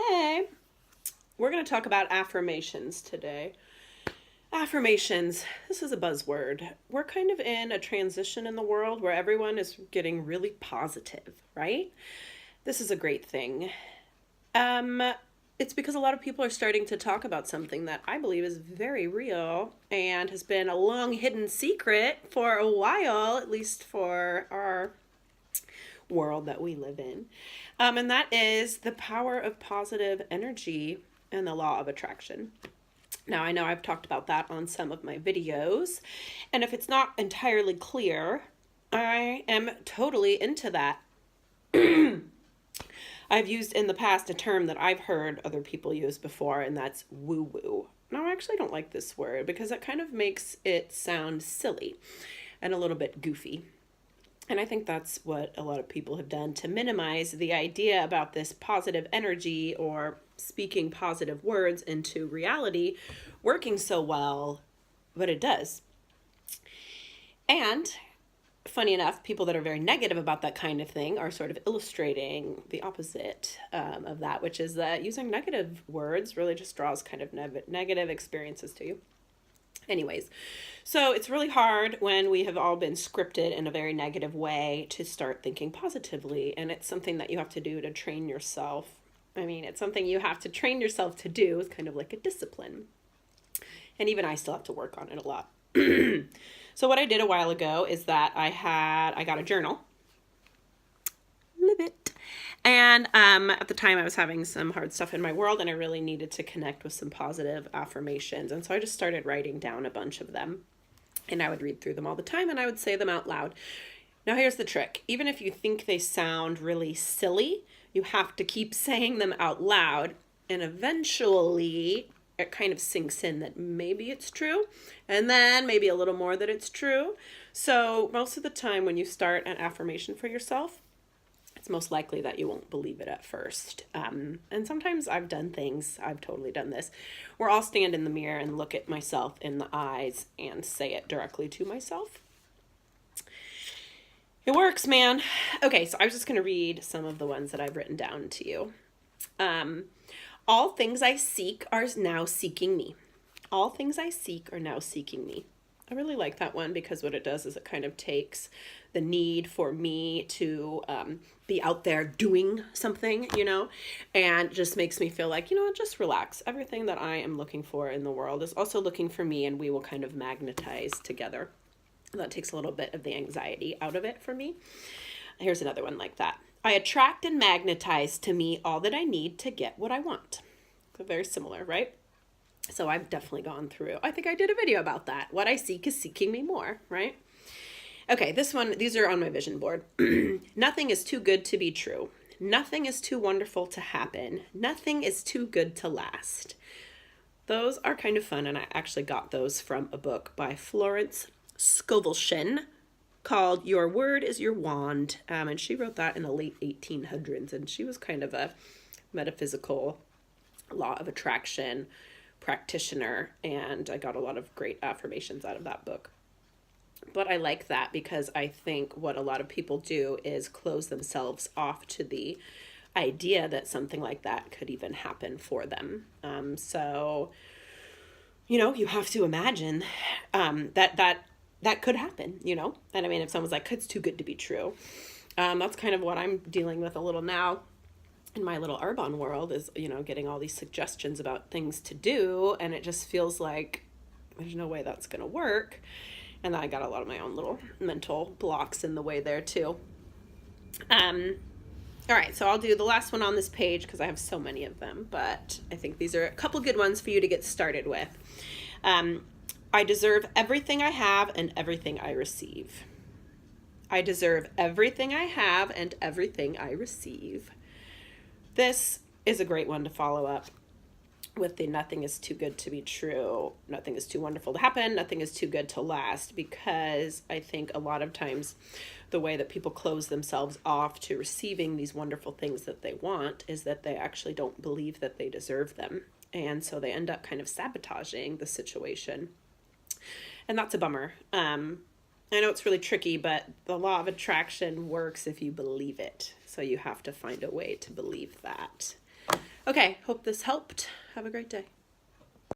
Hey, we're going to talk about affirmations today. Affirmations, this is a buzzword. We're kind of in a transition in the world where everyone is getting really positive, right? This is a great thing. Um, it's because a lot of people are starting to talk about something that I believe is very real and has been a long hidden secret for a while, at least for our world that we live in. And that is the power of positive energy and the law of attraction. Now, I know I've talked about that on some of my videos, and if it's not entirely clear, I am totally into that. I've used in the past a term that I've heard other people use before, and that's woo-woo. Now, I actually don't like this word because it kind of makes it sound silly and a little bit goofy. And I think that's what a lot of people have done to minimize the idea about this positive energy or speaking positive words into reality working so well, but it does. And funny enough, people that are very negative about that kind of thing are sort of illustrating the opposite of that, which is that using negative words really just draws kind of negative experiences to you. Anyways, so it's really hard when we have all been scripted in a very negative way to start thinking positively. And it's something that you have to do to train yourself. I mean, it's something you have to train yourself to do. It's kind of like a discipline. And even I still have to work on it a lot. So what I did a while ago is that I got a journal. Live it. And at the time I was having some hard stuff in my world and I really needed to connect with some positive affirmations. And so I just started writing down a bunch of them and I would read through them all the time and I would say them out loud. Now here's the trick. Even if you think they sound really silly, you have to keep saying them out loud and eventually it kind of sinks in that maybe it's true and then maybe a little more that it's true. So most of the time when you start an affirmation for yourself, it's most likely that you won't believe it at first. And sometimes I've totally done this, where I'll stand in the mirror and look at myself in the eyes and say it directly to myself. It works, man. Okay, so I was just going to read some of the ones that I've written down to you. All things I seek are now seeking me. All things I seek are now seeking me. I really like that one because what it does is it kind of takes the need for me to be out there doing something, and just makes me feel like, just relax. Everything that I am looking for in the world is also looking for me and we will kind of magnetize together. That takes a little bit of the anxiety out of it for me. Here's another one like that. I attract and magnetize to me all that I need to get what I want. So very similar, right? So I've definitely gone through. I think I did a video about that. What I seek is seeking me more, right? Okay, these are on my vision board. Nothing is too good to be true. Nothing is too wonderful to happen. Nothing is too good to last. Those are kind of fun, and I actually got those from a book by Florence Scovel called Your Word is Your Wand. And she wrote that in the late 1800s, and she was kind of a metaphysical law of attraction practitioner, and I got a lot of great affirmations out of that book. But I like that because I think what a lot of people do is close themselves off to the idea that something like that could even happen for them. So you have to imagine that could happen, And I mean, if someone's like, it's too good to be true, that's kind of what I'm dealing with a little now in my little urban world is, getting all these suggestions about things to do. And it just feels like there's no way that's going to work. And then I got a lot of my own little mental blocks in the way there too. All right, so I'll do the last one on this page because I have so many of them, but I think these are a couple good ones for you to get started with. I deserve everything I have and everything I receive. I deserve everything I have and everything I receive. This is a great one to follow up with the nothing is too good to be true, nothing is too wonderful to happen, nothing is too good to last, because I think a lot of times the way that people close themselves off to receiving these wonderful things that they want is that they actually don't believe that they deserve them. And so they end up kind of sabotaging the situation. And that's a bummer. I know it's really tricky, but the law of attraction works if you believe it. So you have to find a way to believe that. Okay, hope this helped. Have a great day.